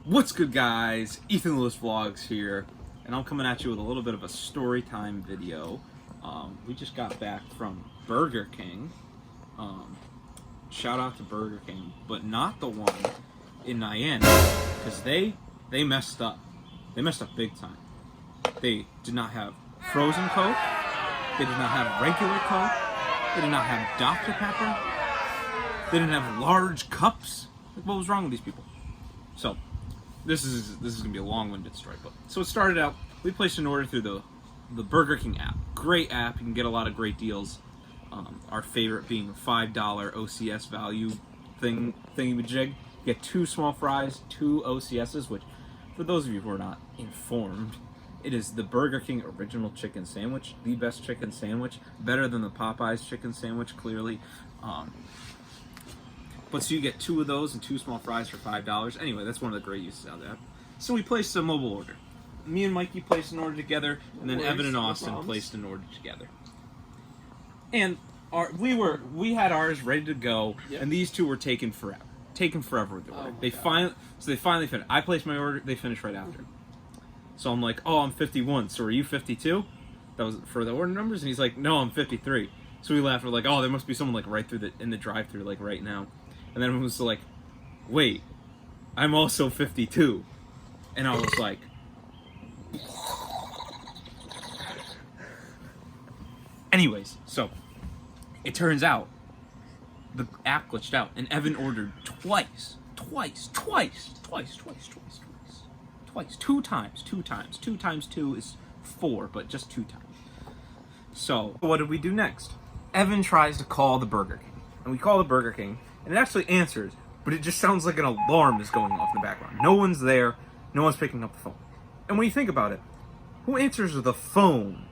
What's good, guys? EthanLewis Vlogs here, and I'm coming at you with a little bit of a story time video. We just got back from Burger King. Shout out to Burger King, but not the one in Niagara, because they messed up. They messed up big time. They did not have frozen Coke. They did not have regular Coke. They did not have Dr. Pepper. They didn't have large cups. Like, what was wrong with these people? So, this is gonna be a long-winded story, but so it started out. We placed an order through the Burger King app. Great app. You can get a lot of great deals. Our favorite being a $5 OCS value thingy-majig. You get 2 small fries, 2 OCSs, which, for those of you who are not informed, it is the Burger King original chicken sandwich, the best chicken sandwich, better than the Popeyes chicken sandwich, clearly. But so you get 2 of those and 2 small fries for $5. Anyway, that's one of the great uses out there. So we placed a mobile order. Me and Mikey placed an order together, and then Evan and Austin placed an order together. And we had ours ready to go, and these two were taking forever with the order. They finally finished. I placed my order. They finished right after. So I'm like, oh, I'm 51. So are you 52? That was for the order numbers, and he's like, no, I'm 53. So we laughed. We're like, oh, there must be someone like right through in the drive-through like right now. And then everyone was like, wait, I'm also 52. And I was like, anyways, so it turns out the app glitched out and Evan ordered twice. 2 times. 2 times 2 is 4, but just 2 times. So what did we do next? Evan tries to call the Burger King. And we call the Burger King, and it actually answers, but it just sounds like an alarm is going off in the background. No one's there. No one's picking up the phone. And when you think about it, who answers the phone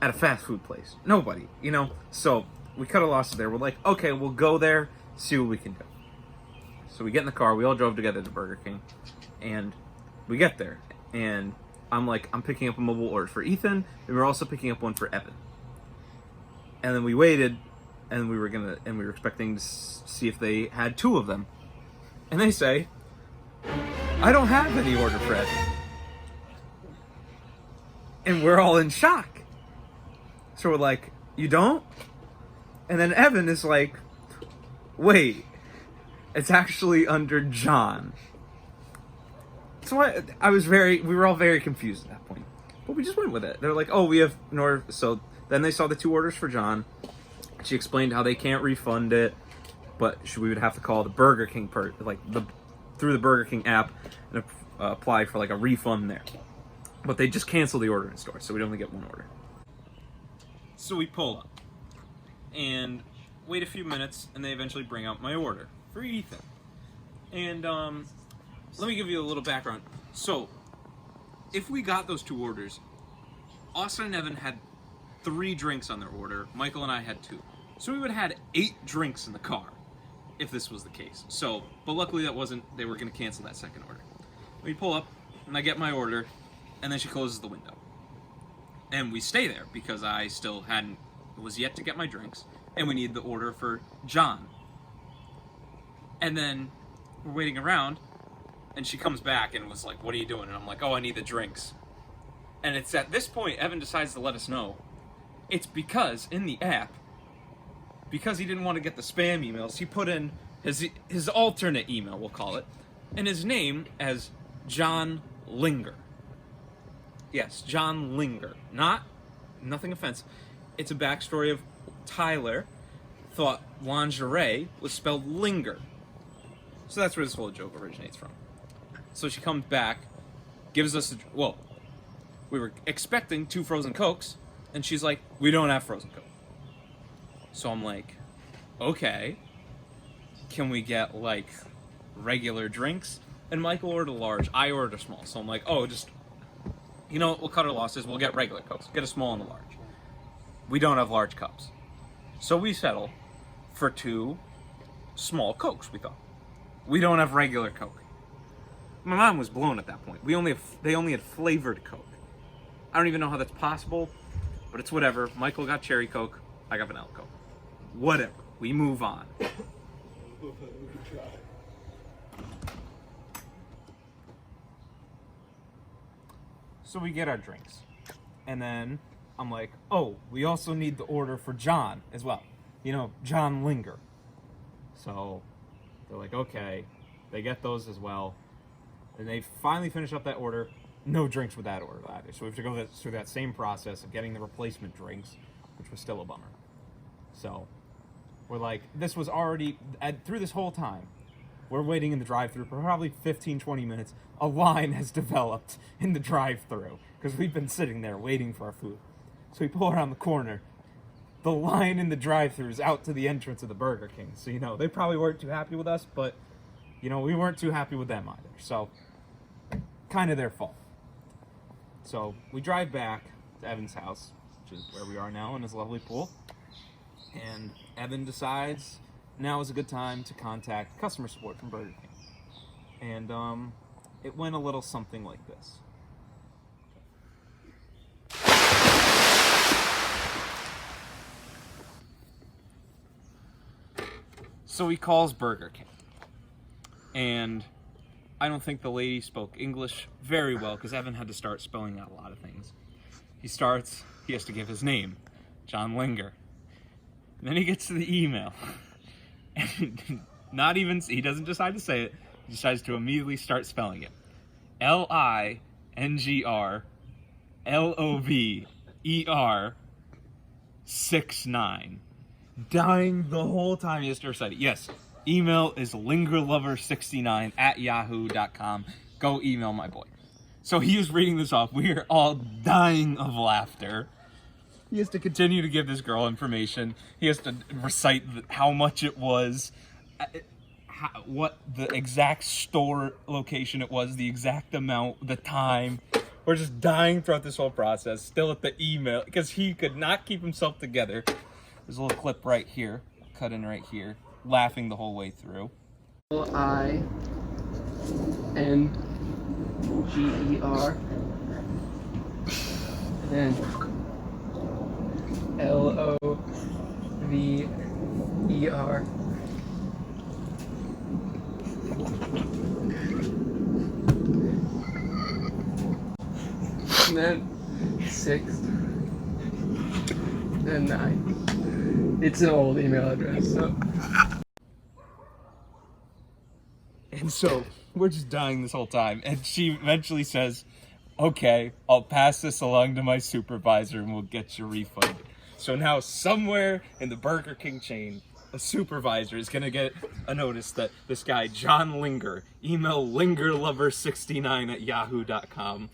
at a fast food place? Nobody, you know? So we cut a loss there. We're like, okay, we'll go there, see what we can do. So we get in the car. We all drove together to Burger King. And we get there. And I'm like, I'm picking up a mobile order for Ethan. And we're also picking up one for Evan. And then we waited. And we were expecting to see if they had 2 of them. And they say, I don't have any order for Evan. And we're all in shock. So we're like, you don't? And then Evan is like, wait, it's actually under John. So we were all very confused at that point. But we just went with it. They're like, oh, we have an order. So then they saw the 2 orders for John. She explained how they can't refund it, but we would have to call the Burger King through the Burger King app and apply for like a refund there. But they just cancel the order in store, so we'd only get 1 order. So we pull up and wait a few minutes, and they eventually bring out my order for Ethan. And let me give you a little background. So if we got those 2 orders, Austin and Evan had 3 drinks on their order. Michael and I had 2. So we would have had 8 drinks in the car if this was the case. So, but luckily that wasn't, they were going to cancel that second order. We pull up, and I get my order, and then she closes the window. And we stay there because I still was yet to get my drinks, and we need the order for John. And then we're waiting around, and she comes back and was like, what are you doing? And I'm like, oh, I need the drinks. And it's at this point, Evan decides to let us know. It's because in the app, because he didn't want to get the spam emails, he put in his alternate email, we'll call it, and his name as John Linger. Yes, John Linger. Nothing offensive. It's a backstory of Tyler thought lingerie was spelled linger. So that's where this whole joke originates from. So she comes back, gives us we were expecting 2 frozen Cokes, and she's like, we don't have frozen Coke. So I'm like, okay, can we get like regular drinks? And Michael ordered a large, I ordered a small. So I'm like, oh, just, you know, we'll cut our losses, we'll get regular Cokes. Get a small and a large. We don't have large cups. So we settle for 2 small Cokes, we thought. We don't have regular Coke. My mind was blown at that point. They only had flavored Coke. I don't even know how that's possible, but it's whatever. Michael got cherry Coke, I got vanilla Coke. Whatever. We move on. So we get our drinks. And then I'm like, oh, we also need the order for John as well. You know, John Linger. So they're like, okay. They get those as well. And they finally finish up that order. No drinks with that order either. So we have to go through that same process of getting the replacement drinks, which was still a bummer. So we're like, this was already, through this whole time, we're waiting in the drive-thru for probably 15, 20 minutes. A line has developed in the drive-thru because we've been sitting there waiting for our food. So we pull around the corner. The line in the drive-thru is out to the entrance of the Burger King. So, you know, they probably weren't too happy with us, but, you know, we weren't too happy with them either. So, kind of their fault. So, we drive back to Evan's house, which is where we are now in his lovely pool. And Evan decides now is a good time to contact customer support from Burger King. And it went a little something like this. So he calls Burger King. And I don't think the lady spoke English very well because Evan had to start spelling out a lot of things. He has to give his name, John Linger. And then he gets to the email. And he doesn't decide to say it, he decides to immediately start spelling it. LINGRLOVER69. Dying the whole time he has to recite it. Yes, email is lingerlover69@yahoo.com. Go email my boy. So he was reading this off. We are all dying of laughter. He has to continue to give this girl information. He has to recite how much it was, what the exact store location it was, the exact amount, the time. We're just dying throughout this whole process, still at the email, because he could not keep himself together. There's a little clip right here, cut in right here, laughing the whole way through. LINGER. And then LOVER. And then 6 and 9. It's an old email address, so. And so we're just dying this whole time. And she eventually says, okay, I'll pass this along to my supervisor and we'll get your refund. So now somewhere in the Burger King chain, a supervisor is going to get a notice that this guy, John Linger, email lingerlover69@yahoo.com,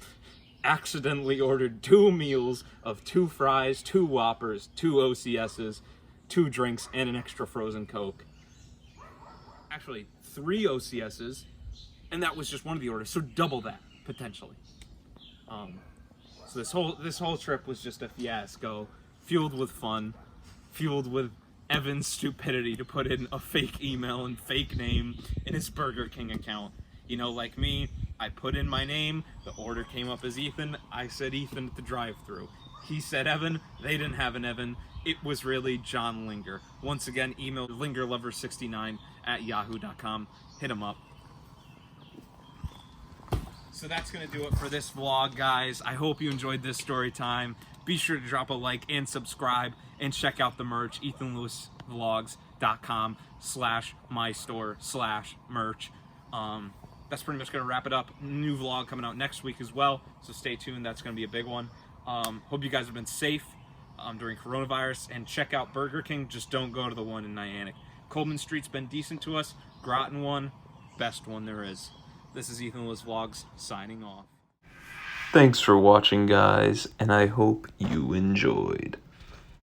accidentally ordered 2 meals of 2 fries, 2 Whoppers, 2 OCSs, 2 drinks, and an extra frozen Coke. Actually, 3 OCSs, and that was just one of the orders, so double that, potentially. So this whole trip was just a fiasco, fueled with fun, fueled with Evan's stupidity to put in a fake email and fake name in his Burger King account. You know, like me, I put in my name, the order came up as Ethan, I said Ethan at the drive-thru. He said Evan, they didn't have an Evan, it was really John Linger. Once again, email lingerlover69@yahoo.com, hit him up. So that's going to do it for this vlog, guys. I hope you enjoyed this story time. Be sure to drop a like and subscribe and check out the merch, EthanLewisVlogs.com/mystore/merch. That's pretty much going to wrap it up. New vlog coming out next week as well, so stay tuned. That's going to be a big one. Hope you guys have been safe during coronavirus, and check out Burger King. Just don't go to the one in Niantic. Coleman Street's been decent to us. Groton one, best one there is. This is EthanLewis Vlogs signing off. Thanks for watching, guys, and I hope you enjoyed.